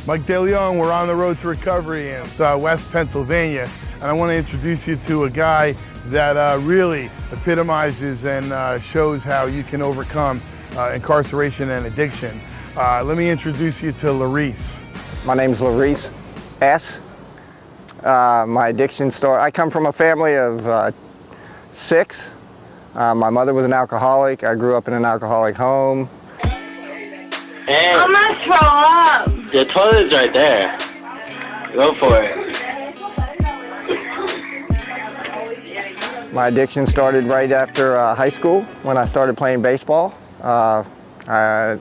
Mike DeLeon, we're on the road to recovery in West Pennsylvania, and I want to introduce you to a guy that really epitomizes and shows how you can overcome incarceration and addiction. Let me introduce you to Laurice. My name's Laurice S. My addiction story, I come from a family of 6. My mother was an alcoholic. I grew up in an alcoholic home. Hey, I'm gonna throw up. the toilet's right there. Go for it. My addiction started right after high school when I started playing baseball. I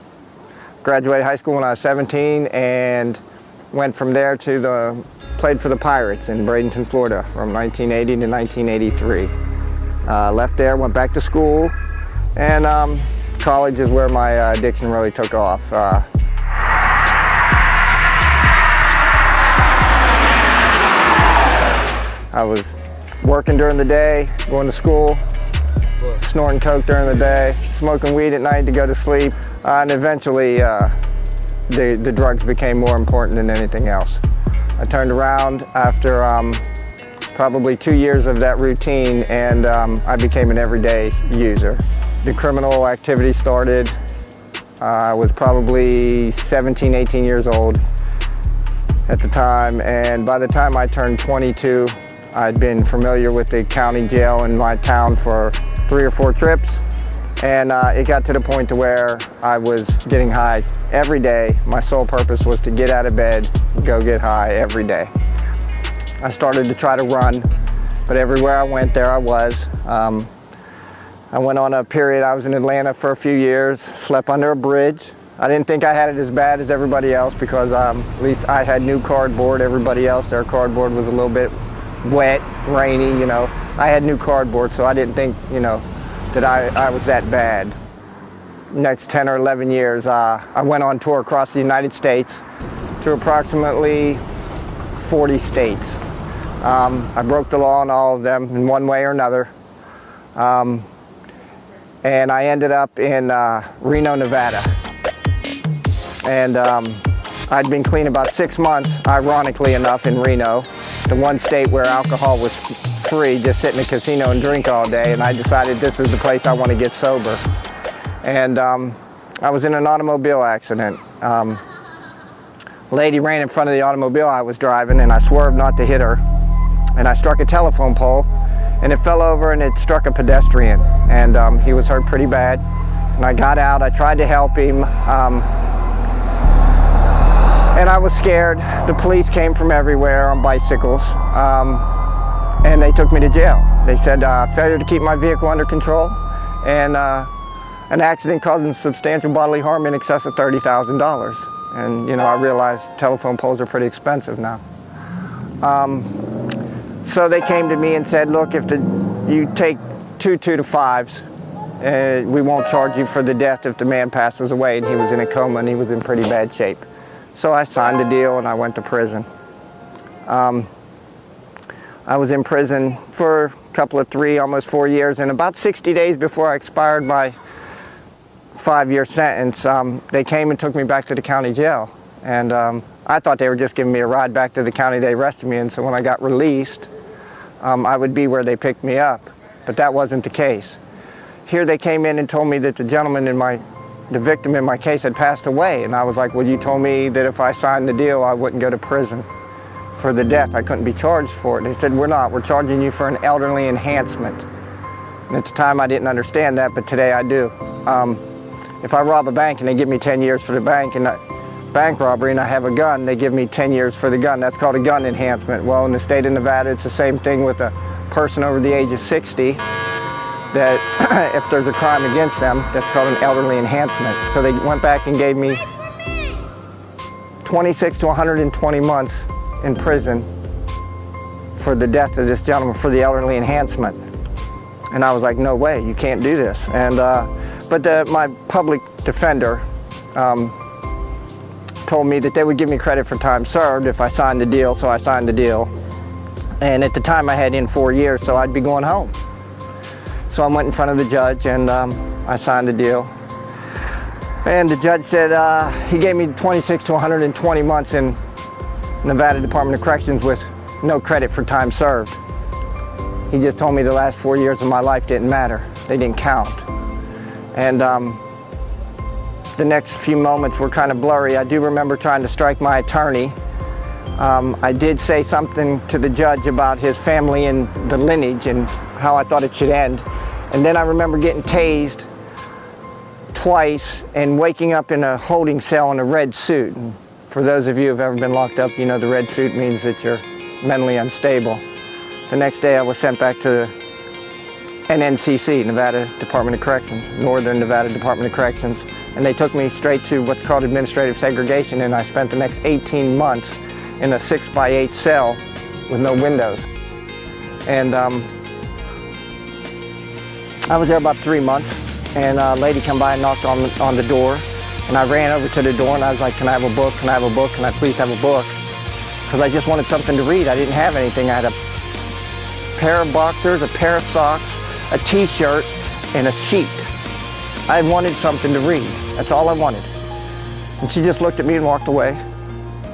graduated high school when I was 17 and went from there to played for the Pirates in Bradenton, Florida from 1980 to 1983. Left there, went back to school, and college is where my addiction really took off. I was working during the day, going to school, snorting coke during the day, smoking weed at night to go to sleep, and eventually the drugs became more important than anything else. I turned around after probably 2 years of that routine, and I became an everyday user. The criminal activity started. I was probably 17, 18 years old at the time, and by the time I turned 22, I'd been familiar with the county jail in my town for 3 or 4 trips, and it got to the point to where I was getting high every day. My sole purpose was to get out of bed, go get high every day. I started to try to run, but everywhere I went, there I was. I went on a period, I was in Atlanta for a few years, slept under a bridge. I didn't think I had it as bad as everybody else because at least I had new cardboard. Everybody else, their cardboard was a little bit wet, rainy, you know. I had new cardboard, so I didn't think, you know, that I was that bad. Next 10 or 11 years, I went on tour across the United States to approximately 40 states. I broke the law in all of them in one way or another. And I ended up in Reno, Nevada. And I'd been clean about 6 months, ironically enough, in Reno, the one state where alcohol was free, just sit in a casino and drink all day, and I decided this is the place I want to get sober. And I was in an automobile accident. A lady ran in front of the automobile I was driving, and I swerved not to hit her. And I struck a telephone pole, and it fell over and it struck a pedestrian, and he was hurt pretty bad. And I got out, I tried to help him, and I was scared. The police came from everywhere on bicycles, and they took me to jail. They said failure to keep my vehicle under control, and an accident causing substantial bodily harm in excess of $30,000. And you know, I realized telephone poles are pretty expensive now. So they came to me and said, look, if you take 2 2-to-5s, we won't charge you for the death if the man passes away. And he was in a coma and he was in pretty bad shape. So I signed the deal and I went to prison. I was in prison for a couple of 3, almost 4 years, and about 60 days before I expired my 5-year sentence, they came and took me back to the county jail. And I thought they were just giving me a ride back to the county they arrested me in, so when I got released, I would be where they picked me up. But that wasn't the case. Here they came in and told me that the gentleman the victim in my case had passed away, and I was like, well, you told me that if I signed the deal I wouldn't go to prison for the death. I couldn't be charged for it. They said, we're charging you for an elderly enhancement. And at the time I didn't understand that, but today I do. If I rob a bank and they give me 10 years for the bank robbery and I have a gun, they give me 10 years for the gun. That's called a gun enhancement. Well, in the state of Nevada, it's the same thing with a person over the age of 60, that if there's a crime against them, that's called an elderly enhancement. So they went back and gave me 26 to 120 months in prison for the death of this gentleman for the elderly enhancement. And I was like, no way, you can't do this. And but my public defender told me that they would give me credit for time served if I signed the deal, so I signed the deal. And at the time I had in 4 years, so I'd be going home. So I went in front of the judge and I signed the deal. And the judge said he gave me 26 to 120 months in Nevada Department of Corrections with no credit for time served. He just told me the last 4 years of my life didn't matter. They didn't count. And the next few moments were kind of blurry. I do remember trying to strike my attorney. I did say something to the judge about his family and the lineage and how I thought it should end. And then I remember getting tased twice and waking up in a holding cell in a red suit. And for those of you who've ever been locked up, you know the red suit means that you're mentally unstable. The next day I was sent back to NNCC, Nevada Department of Corrections, Northern Nevada Department of Corrections, and they took me straight to what's called administrative segregation, and I spent the next 18 months in a 6x8 cell with no windows. And I was there about 3 months, and a lady came by and knocked on the door, and I ran over to the door and I was like, can I have a book? Can I have a book? Can I please have a book? Because I just wanted something to read. I didn't have anything. I had a pair of boxers, a pair of socks, a t-shirt, and a sheet. I wanted something to read. That's all I wanted. And she just looked at me and walked away.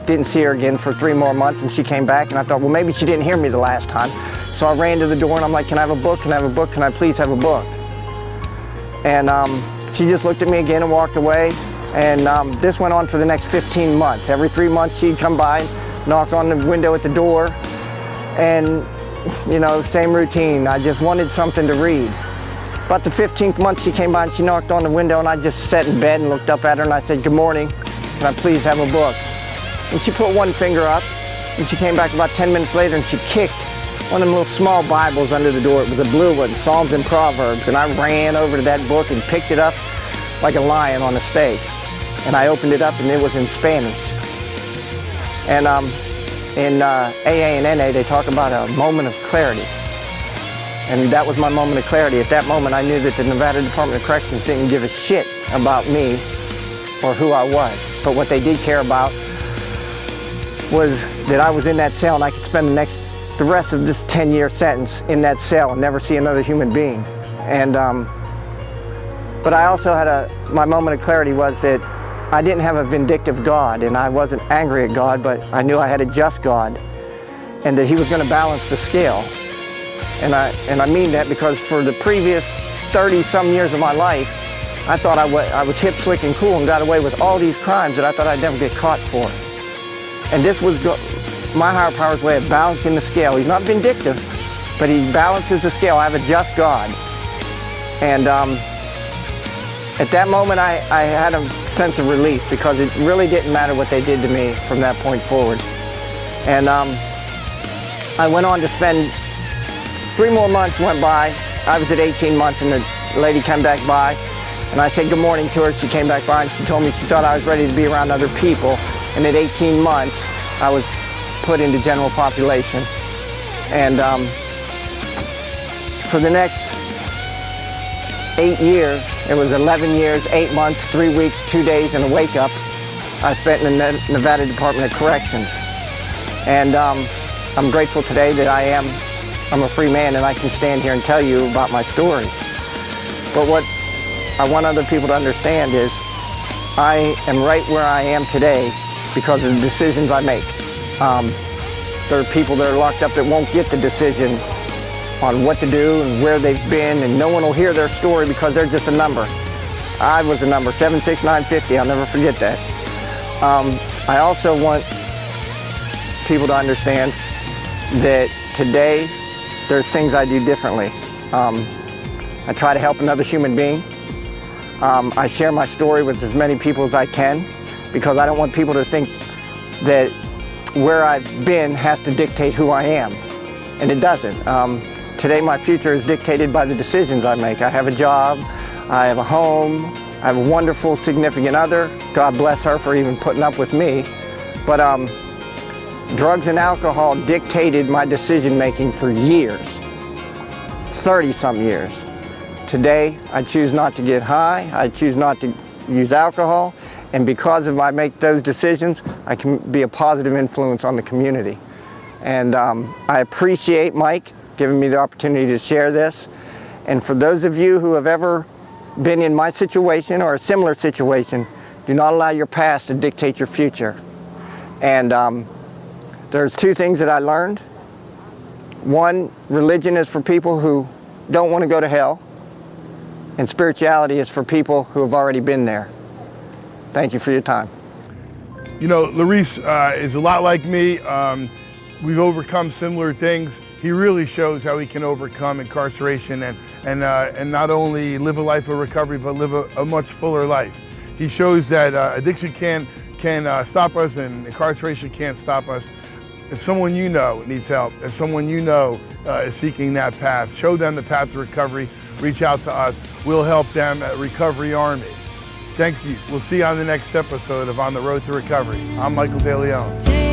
Didn't see her again for 3 more months, and she came back, and I thought, well, maybe she didn't hear me the last time. So I ran to the door and I'm like, can I have a book? Can I have a book? Can I please have a book? And she just looked at me again and walked away. And this went on for the next 15 months. Every 3 months she'd come by, knock on the window at the door, and you know, same routine. I just wanted something to read. About the 15th month she came by and she knocked on the window, and I just sat in bed and looked up at her and I said, good morning, can I please have a book? And she put one finger up, and she came back about 10 minutes later and she kicked one of them little small Bibles under the door. It was a blue one, Psalms and Proverbs, and I ran over to that book and picked it up like a lion on a stake. And I opened it up and it was in Spanish. And in AA and NA, they talk about a moment of clarity. And that was my moment of clarity. At that moment, I knew that the Nevada Department of Corrections didn't give a shit about me or who I was. But what they did care about was that I was in that cell and I could spend the rest of this 10-year sentence in that cell and never see another human being. And but I also had my moment of clarity was that I didn't have a vindictive God, and I wasn't angry at God, but I knew I had a just God, and that He was going to balance the scale. And I mean that because for the previous 30-some years of my life, I thought I was hip, slick, and cool and got away with all these crimes that I thought I'd never get caught for. And this was my higher power's way of balancing the scale. He's not vindictive, but He balances the scale. I have a just God. And at that moment, I had a sense of relief because it really didn't matter what they did to me from that point forward. And I went on to spend 3 more months went by. I was at 18 months and the lady came back by and I said good morning to her. She came back by and she told me she thought I was ready to be around other people. And at 18 months, I was put into general population. And for the next 8 years, it was 11 years, 8 months, 3 weeks, 2 days, and a wake-up I spent in the Nevada Department of Corrections. And I'm grateful today that I'm a free man and I can stand here and tell you about my story. But what I want other people to understand is I am right where I am today because of the decisions I make. There are people that are locked up that won't get the decision on what to do and where they've been, and no one will hear their story because they're just a number. I was a number, 76950, I'll never forget that. I also want people to understand that today there's things I do differently. I try to help another human being. I share my story with as many people as I can because I don't want people to think that where I've been has to dictate who I am, and it doesn't. Today my future is dictated by the decisions I make. I have a job, I have a home, I have a wonderful significant other. God bless her for even putting up with me. But drugs and alcohol dictated my decision making for years, 30-some years. Today I choose not to get high, I choose not to use alcohol, and because I make those decisions, I can be a positive influence on the community. And I appreciate Mike giving me the opportunity to share this. And for those of you who have ever been in my situation or a similar situation, do not allow your past to dictate your future. And there's two things that I learned. One, religion is for people who don't want to go to hell, and spirituality is for people who have already been there. Thank you for your time. You know, Laurice is a lot like me. We've overcome similar things. He really shows how he can overcome incarceration and not only live a life of recovery, but live a much fuller life. He shows that addiction can stop us and incarceration can't stop us. If someone you know needs help, if someone you know is seeking that path, show them the path to recovery, reach out to us. We'll help them at Recovery Army. Thank you. We'll see you on the next episode of On the Road to Recovery. I'm Michael De Leon.